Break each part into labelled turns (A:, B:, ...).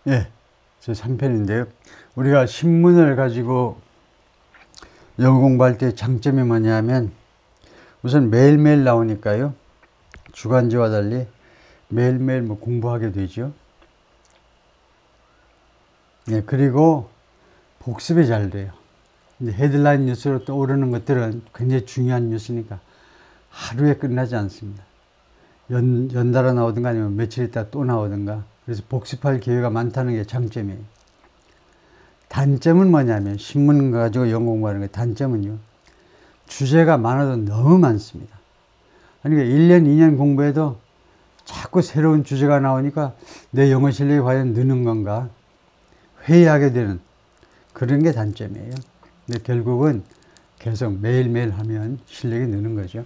A: 예, 제 3편인데요. 우리가 신문을 가지고 영어 공부할 때 장점이 뭐냐면 우선 매일매일 나오니까요. 주간지와 달리 매일매일 뭐 공부하게 되죠. 예, 그리고 복습이 잘 돼요. 근데 헤드라인 뉴스로 떠오르는 것들은 굉장히 중요한 뉴스니까 하루에 끝나지 않습니다. 연달아 나오든가 아니면 며칠 있다 또 나오든가. 그래서 복습할 기회가 많다는 게 장점이에요. 단점은 뭐냐면 신문 가지고 영어 공부하는 게 단점은요. 주제가 많아도 너무 많습니다. 그러니까 1년, 2년 공부해도 자꾸 새로운 주제가 나오니까 내 영어 실력이 과연 느는 건가 회의하게 되는 그런 게 단점이에요. 근데 결국은 계속 매일매일 하면 실력이 느는 거죠.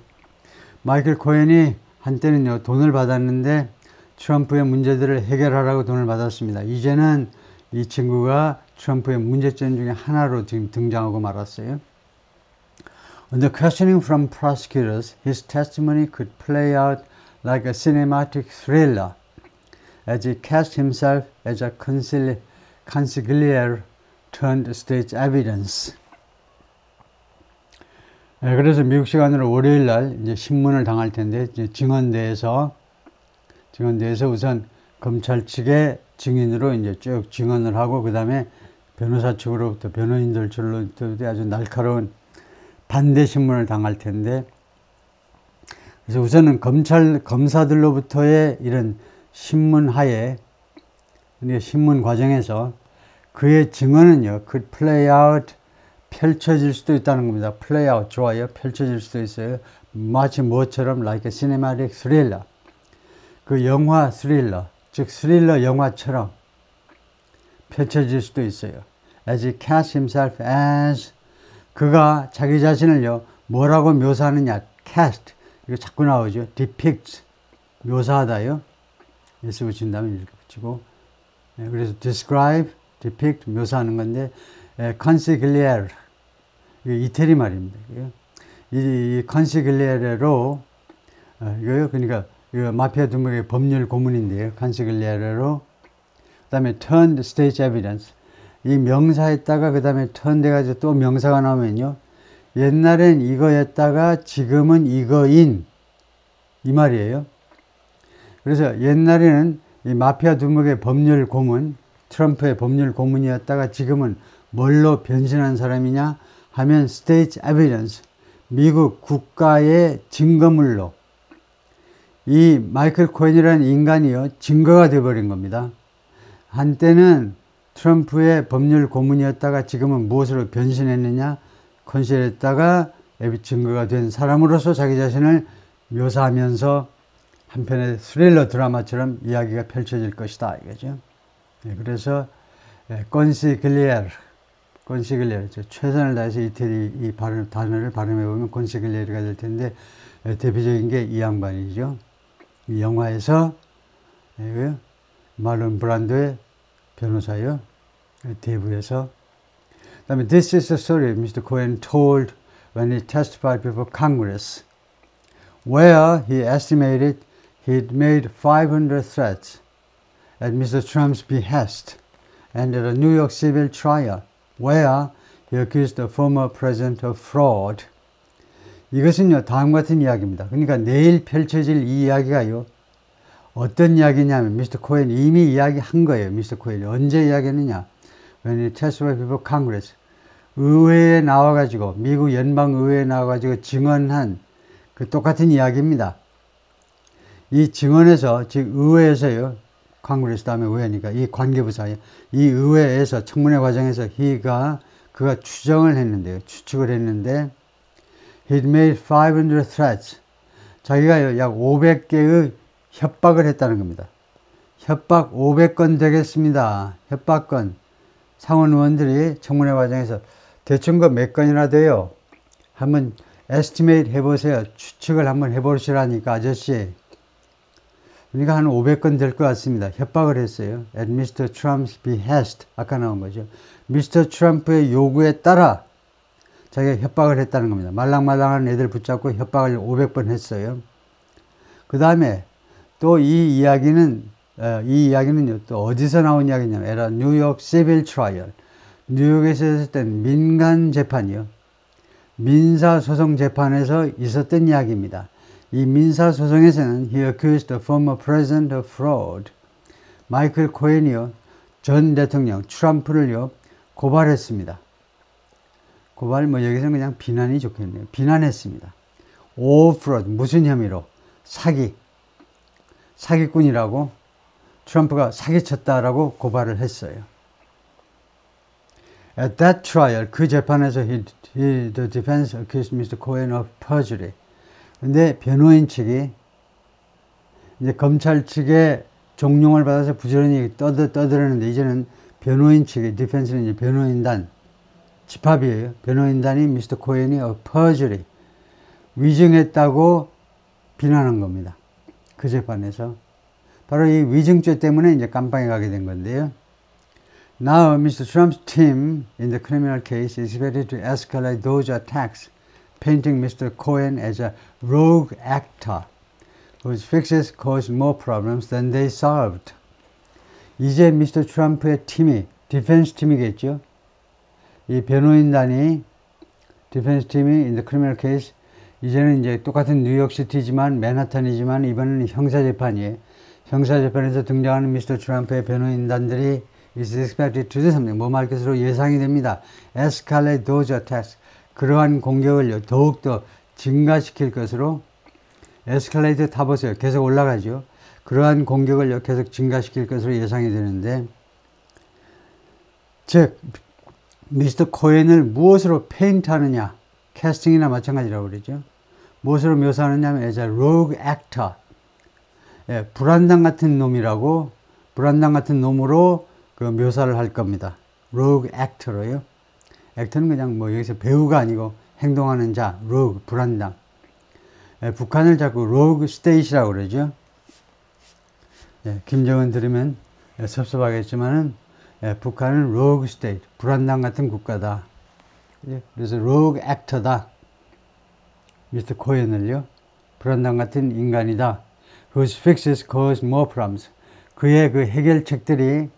A: 마이클 코헨이 한때는요 돈을 받았는데 트럼프의 문제들을 해결하라고 돈을 받았습니다. 이제는 이 친구가 트럼프의 문제점 중에 하나로 지금 등장하고 말았어요. On the questioning from prosecutors, his testimony could play out like a cinematic thriller as he cast himself as a consigliere turned state evidence. 그래서 미국 시간으로 월요일 날 이제 신문을 당할 텐데 이제 증언대에서 우선 검찰 측의 증인으로 이제 쭉 증언을 하고 그 다음에 변호사 측으로부터 변호인들 쪽으로부터 아주 날카로운 반대 신문을 당할 텐데 그래서 우선은 검사들로부터의 이런 신문 과정에서 그의 증언은요, could play out 펼쳐질 수도 있다는 겁니다. play out 좋아요. 펼쳐질 수도 있어요. 마치 뭐처럼 like a cinematic thriller. 그 영화 스릴러, 즉 스릴러 영화처럼 펼쳐질 수도 있어요. As he cast himself as 그가 자기 자신을요 뭐라고 묘사하느냐 cast 이거 자꾸 나오죠. depict 묘사하다요. 예스 붙인다면 이렇게 붙이고 그래서 describe, depict 묘사하는 건데 consigliere 이태리 말입니다. 이 consigliere로 이거요 그러니까 마피아 두목의 법률 고문인데요. consigliere로 그 다음에 turned state evidence 이 명사했다가 그 다음에 turn 돼가지고 또 명사가 나오면요 옛날엔 이거였다가 지금은 이거인 이 말이에요. 그래서 옛날에는 이 마피아 두목의 법률 고문 트럼프의 법률 고문이었다가 지금은 뭘로 변신한 사람이냐 하면 state evidence 미국 국가의 증거물로 이 마이클 코헨이라는 인간이요 증거가 되어버린 겁니다. 한때는 트럼프의 법률 고문이었다가 지금은 무엇으로 변신했느냐 컨실했다가 증거가 된 사람으로서 자기 자신을 묘사하면서 한편의 스릴러 드라마처럼 이야기가 펼쳐질 것이다 이거죠. 그래서 consigliere 최선을 다해서 이태리 이 단어를 발음해보면 consigliere가 될 텐데 대표적인 게 이 양반이죠. 이 영화에서 말론 브란도의 변호사요. 대부에서 그 다음에 This is the story Mr. Cohen told when he testified before Congress where he estimated he'd made 500 threats at Mr. Trump's behest and at a New York civil trial where he accused the former president of fraud. 이것은요 다음 같은 이야기입니다. 그러니까 내일 펼쳐질 이 이야기가요 어떤 이야기냐면 미스터 코헨이 이미 이야기한 거예요. 미스터 코헨이 언제 이야기했느냐 When he testified before Congress 의회에 나와가지고 미국 연방의회에 나와가지고 증언한 그 똑같은 이야기입니다. 이 증언에서 즉 의회에서요 Congress 다음에 의회니까 이 관계부서에 이 의회에서 청문회 과정에서 그가 추측을 했는데 He'd made 500 threats 자기가 약 500개의 협박을 했다는 겁니다. 협박 500건 되겠습니다. 협박건 상원 의원들이 청문회 과정에서 대충 몇 건이나 돼요. 한번 estimate 해보세요. 추측을 한번 해보시라니까 아저씨. 그러니까 한 500건 될 것 같습니다. 협박을 했어요. At Mr. Trump's behest 아까 나온 거죠. 미스터 트럼프의 요구에 따라 자기가 협박을 했다는 겁니다. 말랑말랑한 애들 붙잡고 협박을 500번 했어요. 그 다음에 또 이 이야기는 이 이야기는 또 어디서 나온 이야기냐면 에라 뉴욕 시빌 트라이얼, 뉴욕에서 했을 땐 민간 재판이요, 민사소송 재판에서 있었던 이야기입니다. 이 민사소송에서는 he accused the former president of fraud. 마이클 코헨이요, 전 대통령 트럼프를요 고발했습니다. 고발 뭐 여기서는 그냥 비난이 좋겠네요. 비난했습니다. all fraud, 무슨 혐의로? 사기꾼이라고 트럼프가 사기쳤다라고 고발을 했어요. At that trial, 그 재판에서 the defense accused Mr. Cohen of perjury. 근데 변호인 측이 이제 검찰 측의 종용을 받아서 부지런히 떠들었는데 이제는 변호인 측이 디펜스는 이제 변호인단 집합이에요. 변호인단이 미스터 코헨이 of perjury 위증했다고 비난한 겁니다. 그 재판에서 바로 이 위증죄 때문에 이제 깜빵에 가게 된 건데요. Now, Mr. Trump's team in the criminal case is ready to escalate those attacks, painting Mr. Cohen as a rogue actor whose fixes caused more problems than they solved. 이제 미스터 트럼프의 팀이, 디펜스 팀이겠죠. 이 변호인단이, 디펜스 팀이 in the criminal case, 이제는 이제 똑같은 뉴욕시티지만, 맨하탄이지만, 이번에는 형사재판이에요. 형사재판에서 등장하는 미스터 트럼프의 변호인단들이 is expected to do something. 뭐 말 것으로 예상이 됩니다. Escalate those attacks. 그러한 공격을 더욱더 증가시킬 것으로 에스컬레이터 타보세요. 계속 올라가죠. 그러한 공격을 계속 증가시킬 것으로 예상이 되는데, 즉 미스터 코헨을 무엇으로 페인트하느냐, 캐스팅이나 마찬가지라고 그러죠. 무엇으로 묘사하느냐 하면 as a rogue actor, 예, 불안당 같은 놈이라고, 불안당 같은 놈으로 그 묘사를 할 겁니다. rogue actor로요. 액터는 그냥 뭐 여기서 배우가 아니고 행동하는 자, rogue, 불안당. 예, 북한을 자꾸 rogue state이라고 그러죠. 예, 김정은 들으면 섭섭하겠지만은 북한은 rogue state, 불안당 같은 국가다. 예, 그래서 rogue actor다. 미스터 코헨을요, 불안당 같은 인간이다. whose fixes cause more problems. 그의 그 해결책들이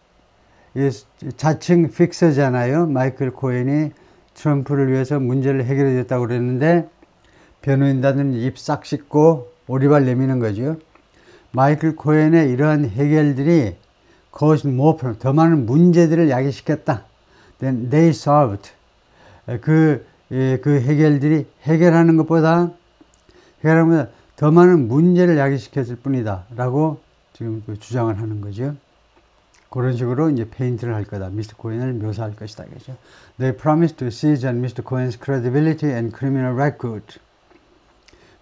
A: 자칭 픽서잖아요. 마이클 코헨이 트럼프를 위해서 문제를 해결해 줬다고 그랬는데 변호인단은 입 싹 씻고 오리발 내미는 거죠. 마이클 코헨의 이러한 해결들이 cause more problems, 더 많은 문제들을 야기시켰다. Then they solved. 그 해결들이 해결하는 것보다 더 많은 문제를 야기시켰을 뿐이다. 라고 지금 주장을 하는 거죠. 그런 식으로 이제 페인트를 할 거다. 미스터 코헨을 묘사할 것이다. 그죠? They promised to seize on Mr. Cohen's credibility and criminal record.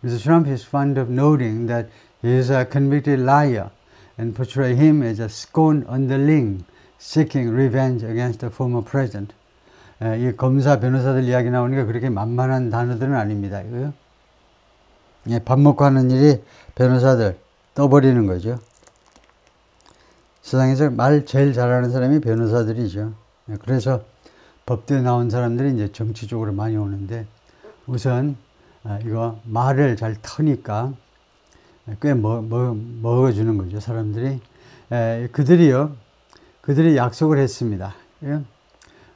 A: Mr. Trump is fond of noting that he is a convicted liar and portray him as a scorned underling seeking revenge against the former president. 이 검사, 변호사들 이야기 나오니까 그렇게 만만한 단어들은 아닙니다. 이거요. 예, 밥 먹고 하는 일이 변호사들 떠버리는 거죠. 세상에서 말 제일 잘하는 사람이 변호사들이죠. 그래서 법대에 나온 사람들이 이제 정치 쪽으로 많이 오는데 우선 이거 말을 잘 터니까 꽤 먹어주는 거죠. 사람들이. 그들이 약속을 했습니다.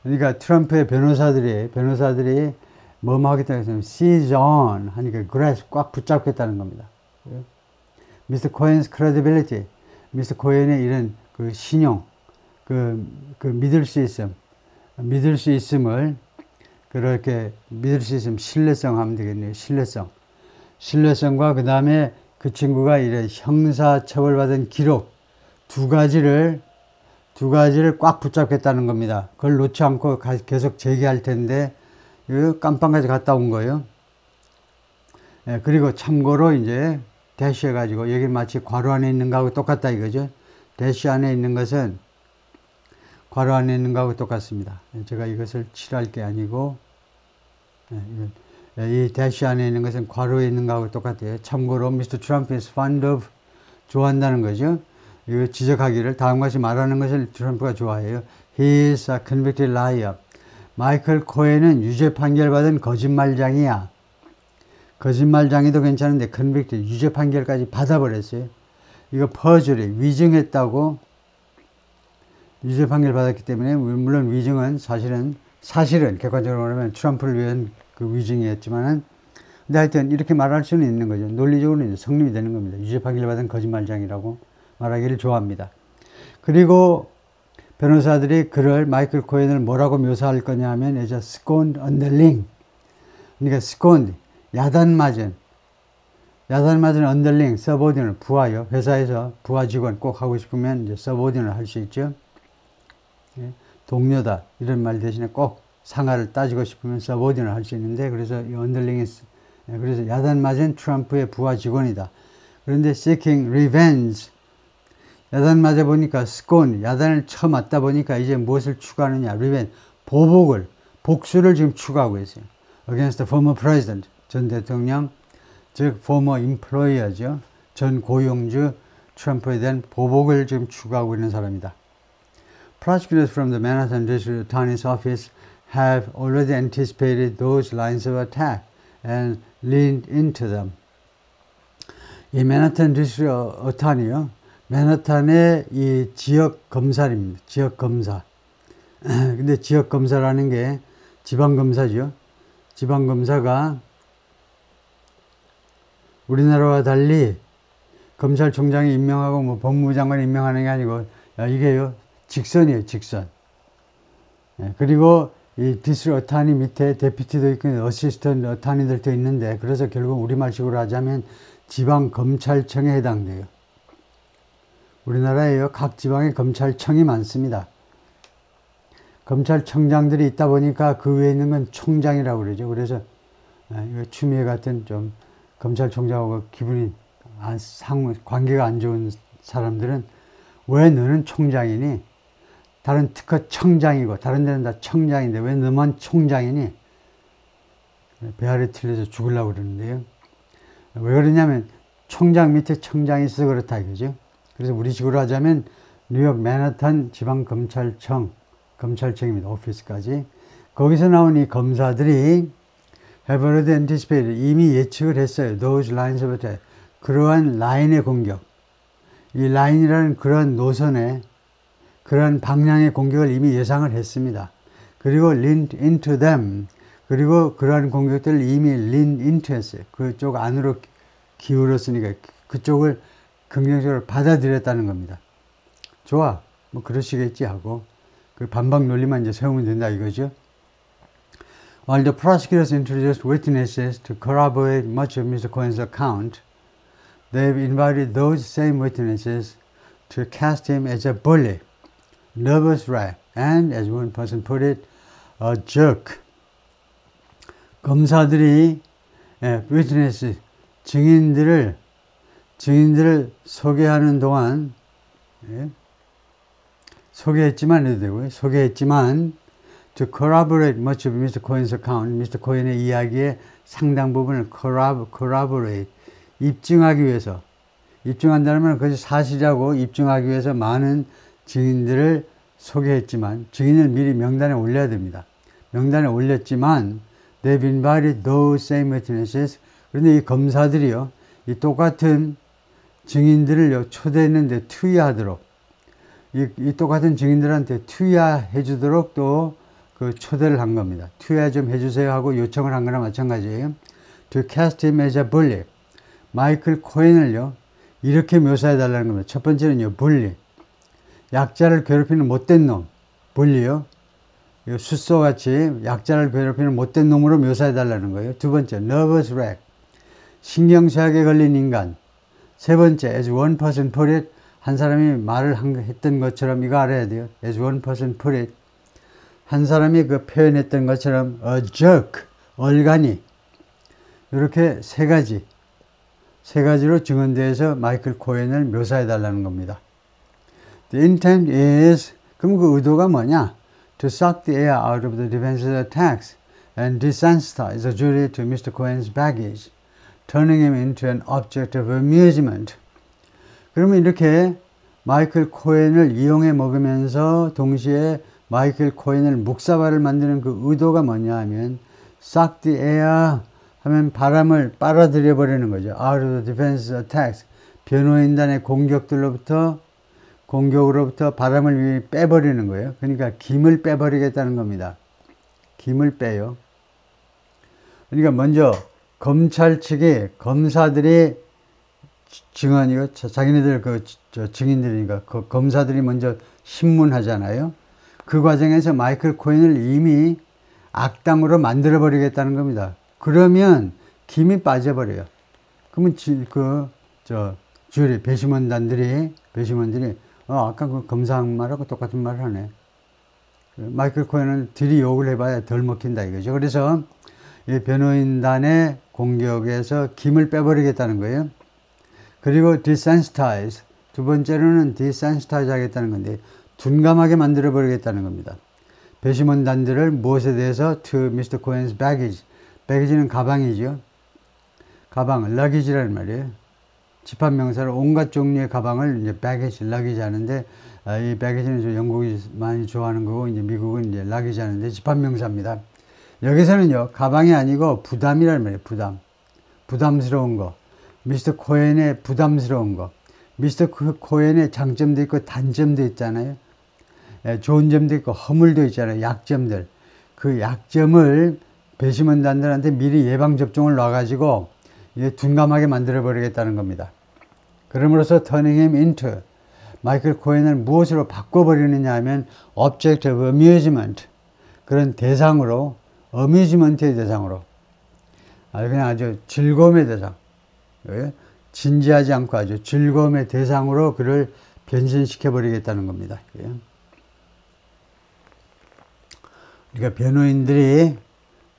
A: 그러니까 트럼프의 변호사들이 뭐뭐 하겠다고 했으면 seize on 하니까 grasp 꽉 붙잡겠다는 겁니다. Mr. Cohen's credibility, 미스터 코헨의 이런 그 신용, 그 믿을 수 있음을 그렇게 믿을 수 있음, 신뢰성 하면 되겠네요. 신뢰성과 그 다음에 그 친구가 이래 형사 처벌받은 기록 두 가지를 꽉 붙잡겠다는 겁니다. 그걸 놓지 않고 계속 제기할 텐데 깜빵까지 갔다 온 거예요. 예, 그리고 참고로 이제 대쉬 해가지고 여기 마치 괄호 안에 있는 거하고 똑같다 이거죠. 대쉬 안에 있는 것은 괄호 안에 있는 거하고 똑같습니다. 제가 이것을 칠할 게 아니고 이 대쉬 안에 있는 것은 괄호에 있는 거하고 똑같아요. 참고로 Mr. Trump is fond of 좋아한다는 거죠. 이거 지적하기를 다음과 같이 말하는 것을 트럼프가 좋아해요. He is a convicted liar. 마이클 코헨은 유죄 판결받은 거짓말장이야. 거짓말장이도 괜찮은데 convicted, 유죄 판결까지 받아버렸어요. 이거 퍼즐이 위증했다고 유죄 판결 받았기 때문에, 물론 위증은 사실은 객관적으로 말하면 트럼프를 위한 그 위증이었지만은, 근데 하여튼 이렇게 말할 수는 있는 거죠. 논리적으로는 이제 성립이 되는 겁니다. 유죄 판결 받은 거짓말장이라고 말하기를 좋아합니다. 그리고 변호사들이 그를, 마이클 코엔을 뭐라고 묘사할 거냐 하면 as a scorned underling. 그러니까 scorned, 야단맞은 underling, 서보디널, 부하요. 회사에서 부하 직원 꼭 하고 싶으면 이제 서보디널 할 수 있죠. 예, 동료다 이런 말 대신에 꼭 상하를 따지고 싶으면 서보디널 할 수 있는데, 그래서 이 언더링이, 그래서 야단맞은 트럼프의 부하 직원이다. 그런데 seeking revenge, 야단 맞아 보니까 scorn, 야단을 쳐맞다 보니까 이제 무엇을 추구하느냐, revenge, 복수를 지금 추구하고 있어요. against the former president, 전 대통령, 즉 former employer죠. 전 고용주 트럼프에 대한 보복을 지금 추구하고 있는 사람이다. Prosecutors from the Manhattan District Attorney's Office have already anticipated those lines of attack and leaned into them. 이 맨하탄 디스트릭트 어타니요. 맨하탄의 이 지역 검사입니다. 지역 검사. 근데 지역 검사라는 게 지방 검사죠. 지방 검사가 우리나라와 달리 검찰총장이 임명하고 뭐 법무부 장관이 임명하는 게 아니고, 이게요 직선이에요, 직선. 그리고 이 디스트릭트 어타니 밑에 데피티도 있고 어시스턴트 어타니들도 있는데, 그래서 결국 우리말식으로 하자면 지방 검찰청에 해당돼요. 우리나라에요 각 지방에 검찰청이 많습니다. 검찰청장들이 있다 보니까 그 위에 있는 건 총장이라고 그러죠. 그래서 이거 추미애 같은 좀 검찰총장하고 관계가 안 좋은 사람들은, 왜 너는 총장이니? 다른 특허 청장이고 다른 데는 다 청장인데 왜 너만 총장이니? 배알이 틀려서 죽으려고 그러는데요. 왜 그러냐면 총장 밑에 청장이 있어서 그렇다 이거죠. 그래서 우리식으로 하자면 뉴욕 맨하탄 지방검찰청입니다. 오피스까지. 거기서 나온 이 검사들이 have already anticipated, 이미 예측을 했어요. those lines of attack, 그러한 라인의 공격. 이 라인이라는 그런 노선의, 그런 방향의 공격을 이미 예상을 했습니다. 그리고 leaned into them, 그리고 그러한 공격들을 이미 lean into 했어요. 그쪽 안으로 기울었으니까 그쪽을 긍정적으로 받아들였다는 겁니다. 좋아, 뭐 그러시겠지 하고 그 반박 논리만 이제 세우면 된다 이거죠. While the prosecutors introduced witnesses to corroborate much of Mr. Cohen's account, they've invited those same witnesses to cast him as a bully, nervous wreck, and, as one person put it, a jerk. 검사들이 witness, 증인들을 소개하는 동안, 소개했지만 해도 되고요. 소개했지만 to corroborate much of Mr. Cohen's account, Mr. Cohen의 이야기의 상당 부분을 corroborate, 입증하기 위해서, 입증한다면 그것이 사실이라고 입증하기 위해서 많은 증인들을 소개했지만, 증인을 미리 명단에 올려야 됩니다. 명단에 올렸지만 they've invited those same witnesses, 그런데 이 검사들이요, 이 똑같은 증인들을 초대했는데 투의하도록, 이 똑같은 증인들한테 투의해 주도록 또 그 초대를 한 겁니다. 투의 좀 해주세요 하고 요청을 한 거나 마찬가지예요. To cast him as a bully. 마이클 코엔을요, 이렇게 묘사해 달라는 겁니다. 첫 번째는요, bully. 약자를 괴롭히는 못된 놈. bully요. 숫소같이 약자를 괴롭히는 못된 놈으로 묘사해 달라는 거예요. 두 번째, nervous wreck. 신경쇠약에 걸린 인간. 세 번째, as one person put it, 한 사람이 말을 했던 것처럼 이거 알아야 돼요. as one person put it, 한 사람이 그 표현했던 것처럼 a jerk, 얼간이. 이렇게 세 가지로 증언대에서 마이클 코엔을 묘사해 달라는 겁니다. The intent is, 그럼 그 의도가 뭐냐? To suck the air out of the defense's attacks and desensitize the jury to Mr. Cohen's baggage, turning him into an object of amusement. 그러면 이렇게 마이클 코엔을 이용해 먹으면서 동시에 마이클 코엔을 묵사발을 만드는 그 의도가 뭐냐 하면 suck the air 하면 바람을 빨아들여 버리는 거죠. out of the defense's attacks, 변호인단의 공격으로부터 바람을 빼버리는 거예요. 그러니까 김을 빼버리겠다는 겁니다. 김을 빼요. 그러니까 먼저 검찰 측이 검사들이 증언이고 자기네들 증인들이니까 검사들이 먼저 신문하잖아요. 그 과정에서 마이클 코헨을 이미 악당으로 만들어 버리겠다는 겁니다. 그러면 김이 빠져버려요. 그러면 배심원들이 아까 그 검사 말하고 똑같은 말을 하네. 마이클 코헨은 들이 욕을 해봐야 덜 먹힌다 이거죠. 그래서 이 변호인단의 공격에서 김을 빼버리겠다는 거예요. 그리고 desensitize, 두 번째로는 desensitize 하겠다는 건데 둔감하게 만들어 버리겠다는 겁니다. 배심원단들을 무엇에 대해서 to Mr. Cohen's baggage, baggage는 가방이죠. 가방, luggage라는 말이에요. 집합명사로 온갖 종류의 가방을 이제 baggage, luggage 하는데 이 baggage는 영국이 많이 좋아하는 거고 이제 미국은 이제 luggage 하는데 집합명사입니다. 여기서는요 가방이 아니고 부담이라는 말이에요. 부담스러운 거. 미스터 코헨의 부담스러운 거. 미스터 코헨의 장점도 있고 단점도 있잖아요. 좋은 점도 있고 허물도 있잖아요. 약점들. 그 약점을 배심원단들한테 미리 예방접종을 놔가지고 둔감하게 만들어 버리겠다는 겁니다. 그럼으로써 turning him into, 마이클 코헨을 무엇으로 바꿔버리느냐 하면 object of amusement, 그런 대상으로, 어뮤즈먼트의 대상으로, 그냥 아주 즐거움의 대상, 진지하지 않고 아주 즐거움의 대상으로 그를 변신시켜 버리겠다는 겁니다. 그러니까 변호인들이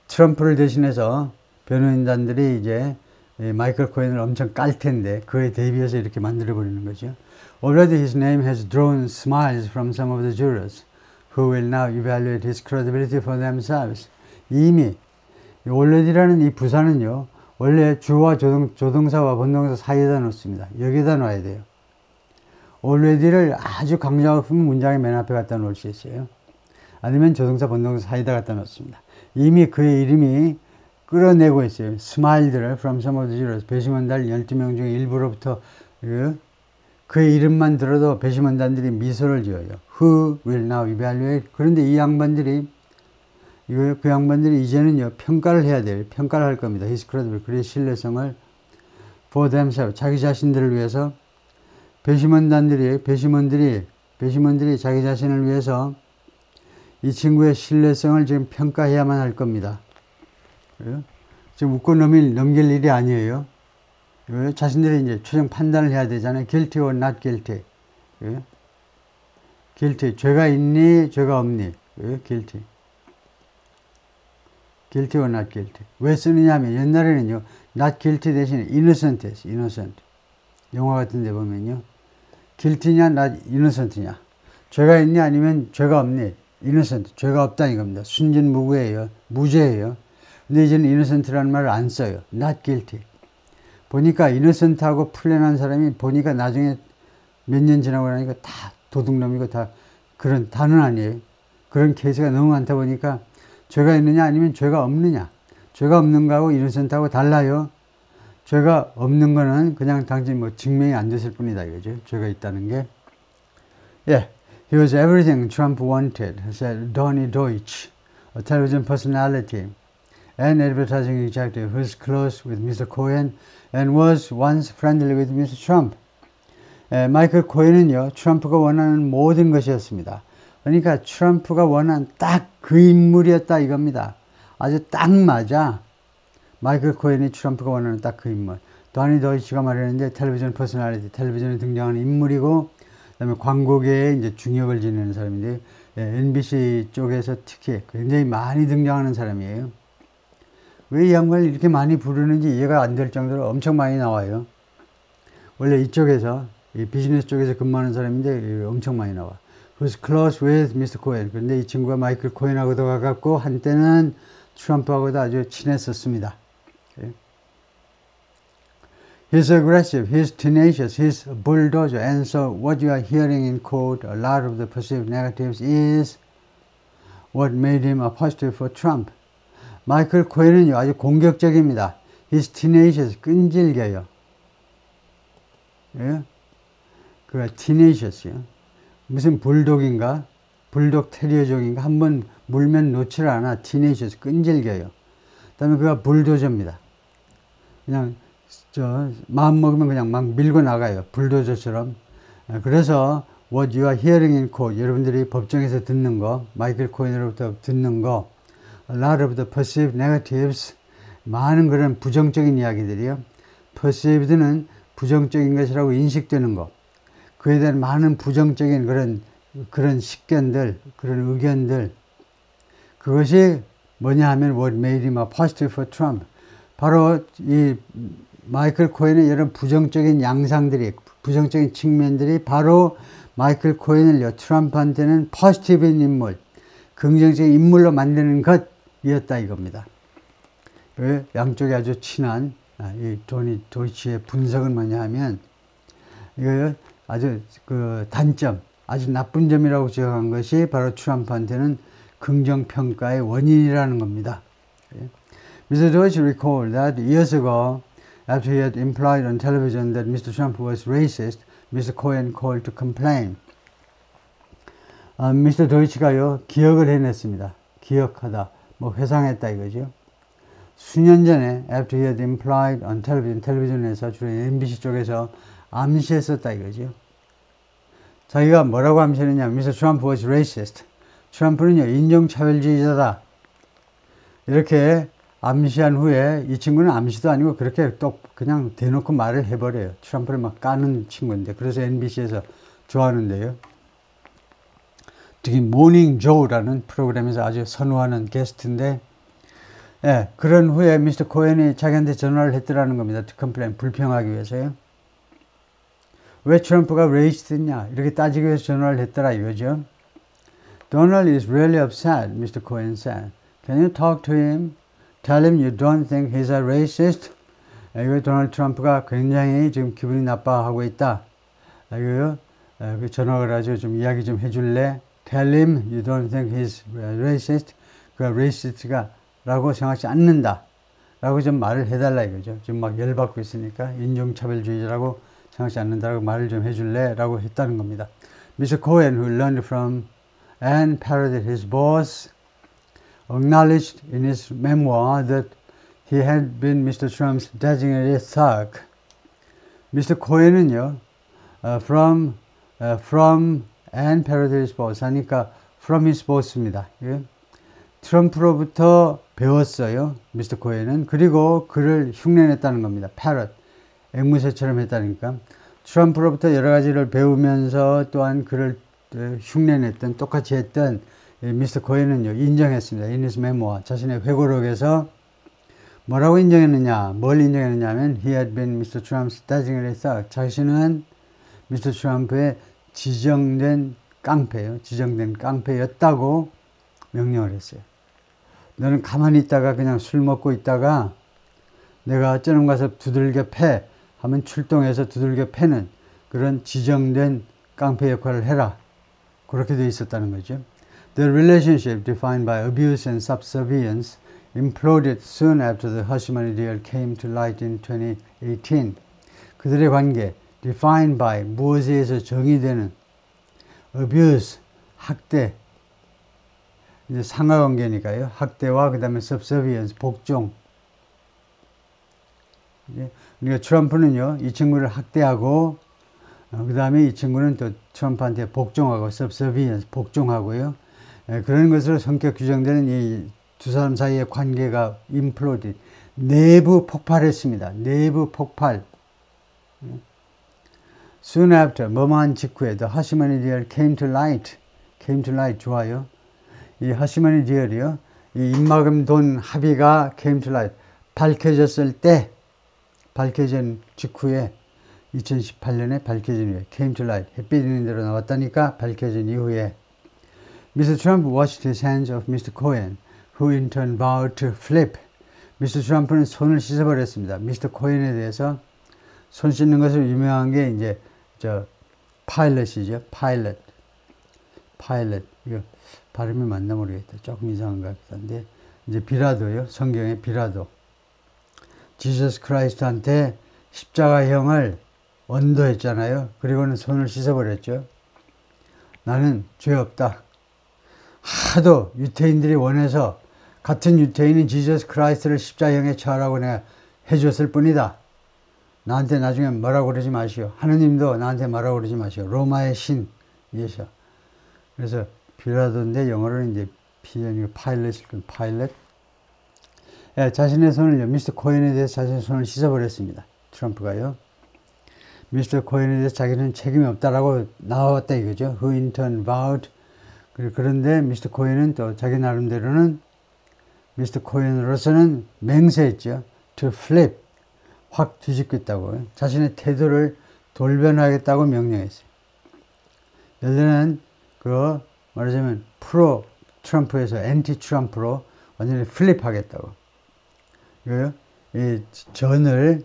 A: 트럼프를 대신해서 변호인단들이 이제 마이클 코헨을 엄청 깔 텐데 그에 대비해서 이렇게 만들어 버리는 거죠. Already his name has drawn smiles from some of the jurors who will now evaluate his credibility for themselves. 이미 already라는 이 부사는요 원래 주어와 조동사와 본동사 사이에다 놓습니다. 여기에다 놔야 돼요. already를 아주 강조하고 싶으면 문장의 맨 앞에 갖다 놓을 수 있어요. 아니면 조동사 본동사 사이에다 갖다 놓습니다. 이미 그의 이름이 끌어내고 있어요. 스마일들을 from some of the jurors, 배심원단 12명 중에 일부로부터 그의 이름만 들어도 배심원단들이 미소를 지어요. Who will now evaluate. 그런데 이 양반들이 그 양반들이 이제는요 평가를 해야 돼요. 평가를 할 겁니다. His credibility, 그의 신뢰성을 for themselves, 자기 자신들을 위해서. 배심원들이 자기 자신을 위해서 이 친구의 신뢰성을 지금 평가해야만 할 겁니다. 지금 웃고 넘길 일이 아니에요. 자신들이 이제 최종 판단을 해야 되잖아요. guilty or not guilty. guilty. 죄가 있니? 죄가 없니? guilty. guilty or not guilty. 왜 쓰느냐 하면 옛날에는요. not guilty 대신에 innocent 했어요. innocent. 영화 같은 데 보면요. guilty냐 not innocent냐. 죄가 있니 아니면 죄가 없니? innocent. 죄가 없다 이겁니다. 순진무구예요. 무죄예요. 근데 이제는 innocent라는 말을 안 써요. not guilty. 보니까 innocent하고 플랜한 사람이 보니까 나중에 몇 년 지나고 나니까 다 도둑놈이고 다 그런 다는 아니에요. 그런 케이스가 너무 많다 보니까 죄가 있느냐 아니면 죄가 없느냐. 죄가 없는 거하고 innocent하고 달라요. 죄가 없는 거는 그냥 당신 증명이 안 됐을 뿐이다 이거죠. 죄가 있다는 게. Yeah, he was everything Trump wanted, said Donny Deutsch, a television personality and advertising executive who is close with Mr. Cohen and was once friendly with Mr. Trump. 마이클 코헨은요, 트럼프가 원하는 모든 것이었습니다. 그러니까 트럼프가 원하는 딱 그 인물이었다 이겁니다. 아주 딱 맞아. 마이클 코헨이 트럼프가 원하는 딱 그 인물. 도니 도이치가 말했는데 텔레비전 퍼스널리티, 텔레비전에 등장하는 인물이고, 그다음에 광고계에 이제 중역을 지내는 사람인데, NBC 쪽에서 특히 굉장히 많이 등장하는 사람이에요. 왜 이 양반을 이렇게 많이 부르는지 이해가 안 될 정도로 엄청 많이 나와요. 원래 이쪽에서, 이 비즈니스 쪽에서 근무하는 사람인데 엄청 많이 나와. Who's close with Mr. Cohen. 그런데 이 친구가 마이클 코헨하고도 가깝고 한때는 트럼프하고도 아주 친했었습니다. Okay. He's aggressive, he's tenacious, he's a bulldozer. And so what you are hearing in court, a lot of the perceived negatives is what made him a positive for Trump. 마이클 코헨은요, 아주 공격적입니다. He's tenacious, 끈질겨요. 예? 그가 tenacious. 무슨 불독인가? 불독 테리어종인가? 한번 물면 놓지를 않아. tenacious. 끈질겨요. 그 다음에 그가 불도저입니다. 그냥, 마음 먹으면 그냥 막 밀고 나가요. 불도저처럼. 그래서, what you are hearing in court, 여러분들이 법정에서 듣는 거, 마이클 코엔으로부터 듣는 거, a lot of the perceived negatives, 많은 그런 부정적인 이야기들이요. perceived는 부정적인 것이라고 인식되는 거. 그에 대한 많은 부정적인 그런 식견들, 그런 의견들. 그것이 뭐냐 하면 what made him a positive for Trump. 바로 이 마이클 코엔의 이런 부정적인 양상들이, 부정적인 측면들이 바로 마이클 코엔을요, 트럼프한테는 포지티브인 인물, 긍정적인 인물로 만드는 것이었다 이겁니다. 양쪽이 아주 친한 이 토니 도이치의 분석은 뭐냐 하면 이거 아주 그 단점, 아주 나쁜 점이라고 지적한 것이 바로 트럼프한테는 긍정평가의 원인이라는 겁니다. Mr. Deutsch recalled that years ago, after he had implied on television that Mr. Trump was racist, Mr. Cohen called to complain. Mr. Deutsch가요, 기억을 해냈습니다. 기억하다, 뭐 회상했다 이거죠. 수년 전에 after he had implied on television, 텔레비전에서 주로 MBC 쪽에서 암시했었다 이거죠. 자기가 뭐라고 암시했느냐, Mr. Trump was racist. 트럼프는요, 인종차별주의자다. 이렇게 암시한 후에 이 친구는 암시도 아니고 그렇게 또 그냥 대놓고 말을 해버려요. 트럼프를 막 까는 친구인데. 그래서 MBC에서 좋아하는데요. 특히 모닝 조라는 프로그램에서 아주 선호하는 게스트인데, 예, 그런 후에 미스터 코엔이 자기한테 전화를 했더라는 겁니다. To complain, 불평하기 위해서요. 왜 트럼프가 레이시스트냐 이렇게 따지기 위해서 전화를 했더라 이거죠. Donald is really upset, Mr. Cohen said. Can you talk to him? Tell him you don't think he's a racist. 이거 도널드 트럼프가 굉장히 지금 기분이 나빠하고 있다. 이거요. 그 전화를 가지고 좀 이야기 좀 해줄래? Tell him you don't think he's racist. 그가 racist가 라고 생각하지 않는다. 라고 좀 말을 해달라 이거죠. 지금 막 열받고 있으니까 인종차별주의자라고 생각하지 않는다라고 말을 좀 해줄래? 라고 했다는 겁니다. Mr. Cohen, who learned from and parodied his boss, acknowledged in his memoir that he had been Mr. Trump's designated thug. Mr. Cohen은요, from and parodied his boss 하니까 from his boss입니다. 예? 트럼프로부터 배웠어요. 미스터 코엔은. 그리고 그를 흉내냈다는 겁니다. parrot, 앵무새처럼 했다니까. 트럼프로부터 여러 가지를 배우면서 또한 그를 흉내냈던, 똑같이 했던 미스터 코엔은요, 인정했습니다. In his memoir, 자신의 회고록에서 뭐라고 인정했느냐, 뭘 인정했느냐 하면 he had been Mr. Trump's designated thug. 자신은 미스터 트럼프의 지정된 깡패요. 지정된 깡패였다고 명령을 했어요. 너는 가만히 있다가 그냥 술 먹고 있다가 내가 저놈 가서 두들겨 패 하면 출동해서 두들겨 패는 그런 지정된 깡패 역할을 해라. 그렇게 되어 있었다는 거죠. The relationship defined by abuse and subservience imploded soon after the Hashimani deal came to light in 2018. 그들의 관계, defined by, 무엇에 의해서 정의되는, abuse, 학대, 이제 상하관계니까요. 학대와 그 다음에 subservience, 복종. 그러니까 트럼프는요, 이 친구를 학대하고, 그 다음에 이 친구는 또 트럼프한테 복종하고, subservience, 복종하고요. 그런 것으로 성격 규정되는 이 두 사람 사이의 관계가 imploded, 내부 폭발했습니다. 내부 폭발. Soon after, 뭐뭐한 직후에 the Hashimani deal came to light. came to light, 좋아요. 이 하시머니 디얼이요, 이 입막음 돈 합의가 came to light, 밝혀졌을 때, 밝혀진 직후에 2018년에 밝혀진 후에 came to light, 햇빛 있는 대로 나왔다니까 밝혀진 이후에 Mr. Trump washed his hands of Mr. Cohen, who in turn vowed to flip. Mr. Trump는 손을 씻어버렸습니다. Mr. Cohen에 대해서 손 씻는 것으로 유명한 게 이제 파일럿이죠. 파일럿. 이거 발음이 맞나 모르겠다. 조금 이상한 것 같은데 이제 비라도요. 성경의 비라도. 지저스 크라이스트한테 십자가형을 언도했잖아요. 그리고는 손을 씻어버렸죠. 나는 죄 없다. 하도 유태인들이 원해서 같은 유태인인 지저스 크라이스트를 십자형에 처하라고 내가 해줬을 뿐이다. 나한테 나중에 뭐라고 그러지 마시오. 하느님도 나한테 뭐라고 그러지 마시오. 로마의 신 예셔. 그래서 빌라도인데 영어로는 이제 파일렛. 예, 자신의 손을 미스터 코엔에 대해서 자신의 손을 씻어버렸습니다. 트럼프가요. 미스터 코엔에 대해서 자기는 책임이 없다라고 나왔다 이거죠. Who in turn vowed. 그런데 미스터 코엔은 또 자기 나름대로는 미스터 코엔으로서는 맹세했죠. To flip. 확 뒤집겠다고. 자신의 태도를 돌변하겠다고 명령했어요. 예를 들면, 말하자면, 프로 트럼프에서 엔티 트럼프로 완전히 플립하겠다고. 이거요? 이 전을,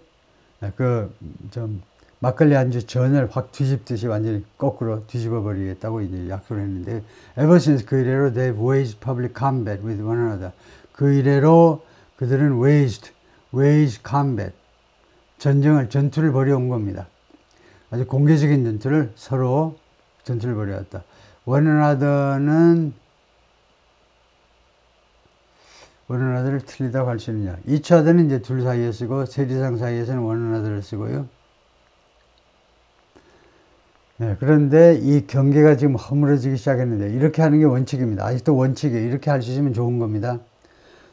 A: 막걸리 안주 전을 확 뒤집듯이 완전히 거꾸로 뒤집어 버리겠다고 이제 약속을 했는데, ever since 그 이래로 they've waged public combat with one another. 그 이래로 그들은 waged combat. 전투를 벌여온 겁니다. 아주 공개적인 전투를 벌여왔다. one another를 틀리다고 할 수 있느냐. each other는 이제 둘 사이에 쓰고, 세리상 사이에서는 one another를 쓰고요. 네, 그런데 이 경계가 지금 허물어지기 시작했는데, 이렇게 하는 게 원칙입니다. 아직도 원칙이에요. 이렇게 할 수 있으면 좋은 겁니다.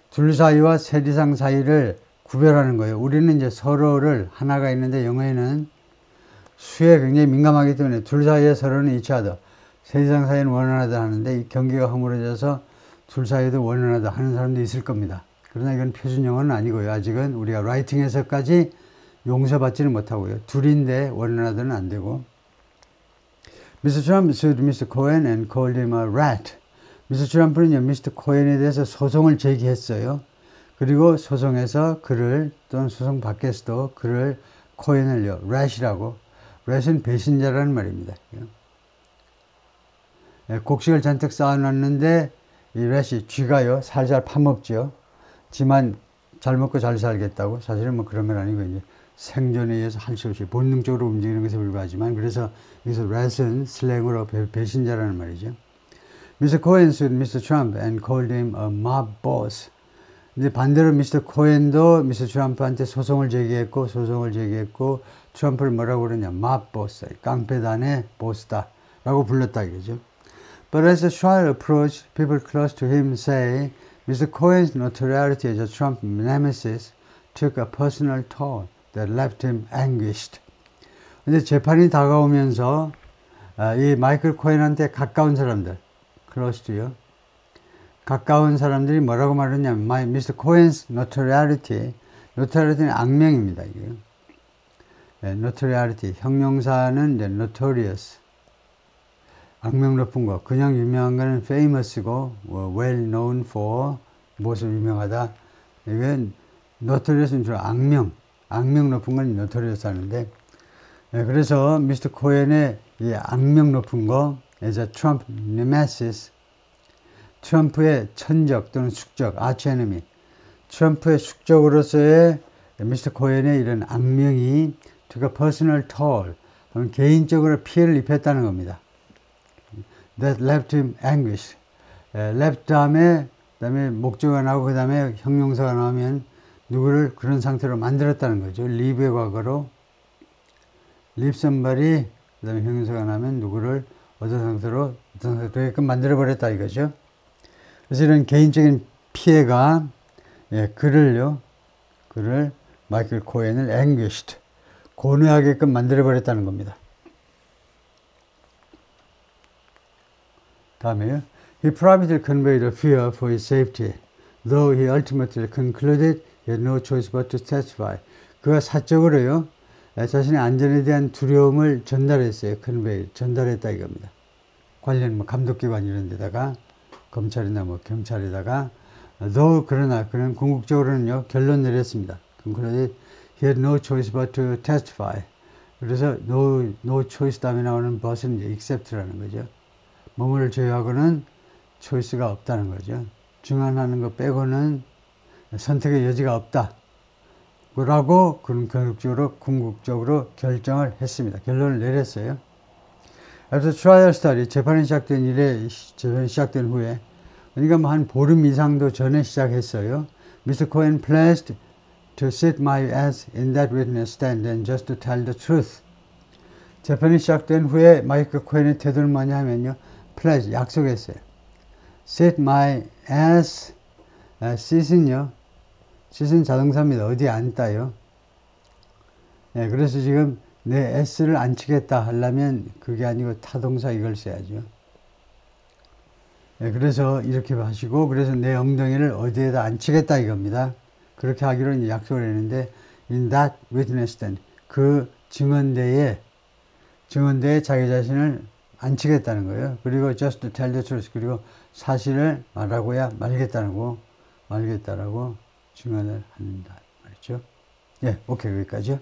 A: 둘 사이와 세리상 사이를 구별하는 거예요. 우리는 이제 서로를 하나가 있는데 영어에는 수에 굉장히 민감하기 때문에 둘 사이에 서로는 each other, 세리상 사이는 one another 하는데 이 경계가 허물어져서 둘 사이에도 one another 하는 사람도 있을 겁니다. 그러나 이건 표준 영어는 아니고요. 아직은 우리가 라이팅에서까지 용서받지는 못하고요. 둘인데 one another는 안 되고. Mr. Trump sued Mr. Cohen and called him a rat. Mr. Trump는 Mr. Cohen에 대해서 소송을 제기했어요. 그리고 소송에서 또는 소송 밖에서도 코엔을요, rat이라고. rat은 배신자라는 말입니다. 곡식을 잔뜩 쌓아놨는데, 이 rat이 쥐가요, 살살 파먹죠. 지만 잘 먹고 잘 살겠다고. 사실은 뭐 그런 건 아니고, 이제 생존에 의해서 할 수 없이 본능적으로 움직이는 것에 불과하지만, 그래서 여기서 rat은 슬랭으로 배신자라는 말이죠. Mr. Cohen sued Mr. Trump and called him a mob boss. 이제 반대로 미스터 코엔도 미스터 트럼프한테 소송을 제기했고, 트럼프를 뭐라고 그러냐, mob boss, 깡패단의 보스다 라고 불렀다 이거죠. But as the trial approached, people close to him say Mr. Cohen's notoriety as a Trump nemesis took a personal toll that left him anguished. 근데 재판이 다가오면서 이 마이클 코엔한테 가까운 사람들, close to요, 가까운 사람들이 뭐라고 말했냐면, Mr. Cohen's notoriety는 악명입니다. 이게. 네, notoriety, 형용사는 이제 notorious, 악명 높은 거. 그냥 유명한 거는 famous고, well known for, 무엇을 유명하다. 이게 notorious는 주로 악명 높은 건 notorious 하는데, 네, 그래서 Mr. Cohen의 이 악명 높은 거, as a Trump nemesis, 트럼프의 천적 또는 숙적, 아치에너미, 트럼프의 숙적으로서의 미스터 코엔의 이런 악명이 took a personal toll, 개인적으로 피해를 입혔다는 겁니다. That left him anguish. left 다음에 목적어가 나오고 그 다음에 형용사가 나오면 누구를 그런 상태로 만들었다는 거죠. leave의 과거로 leave somebody, 그 다음에 형용사가 나오면 누구를 어떤 상태로 되게끔 만들어버렸다 이거죠. 그래서 이런 개인적인 피해가 그를 마이클 코엔을 anguished, 고뇌하게끔 만들어버렸다는 겁니다. 다음에요. He privately conveyed a fear for his safety, though he ultimately concluded he had no choice but to testify. 그가 사적으로요, 자신의 안전에 대한 두려움을 전달했어요. 전달했다 이겁니다. 관련 감독기관 이런 데다가 검찰이나 경찰에다가 그러나 그는 궁극적으로는요 결론 내렸습니다. concluded he had no choice but to testify. 그래서 no choice 다음에 나오는 but은 이제 except라는 거죠. 뭐뭐를 제외하고는 초이스가 없다는 거죠. 중간하는 거 빼고는 선택의 여지가 없다. 라고 그런 궁극적으로 결정을 했습니다. 결론을 내렸어요. 그래서 트라이얼 스타디, 재판이 시작된 후에, 그러니까 뭐 한 보름 이상도 전에 시작했어요. Mr. Cohen pledged to sit my ass in that witness stand and just to tell the truth. 재판이 시작된 후에 마이클 코헨의 태도는 뭐냐 하면요. pledge, 약속했어요. sit my ass, sit은요. sit은 자동사입니다. 어디에 앉다요. 네, 그래서 지금 내 s를 앉히겠다 하려면 그게 아니고 타동사 이걸 써야죠. 네, 그래서 이렇게 하시고, 그래서 내 엉덩이를 어디에다 앉히겠다 이겁니다. 그렇게 하기로 이제 약속을 했는데, in that witness stand, 그 증언대에 자기 자신을 앉히겠다는 거예요. 그리고 just to tell the truth, 그리고 사실을 말하고야 말겠다라고 증언을 한다 말이죠. 예, 오케이, 여기까지요.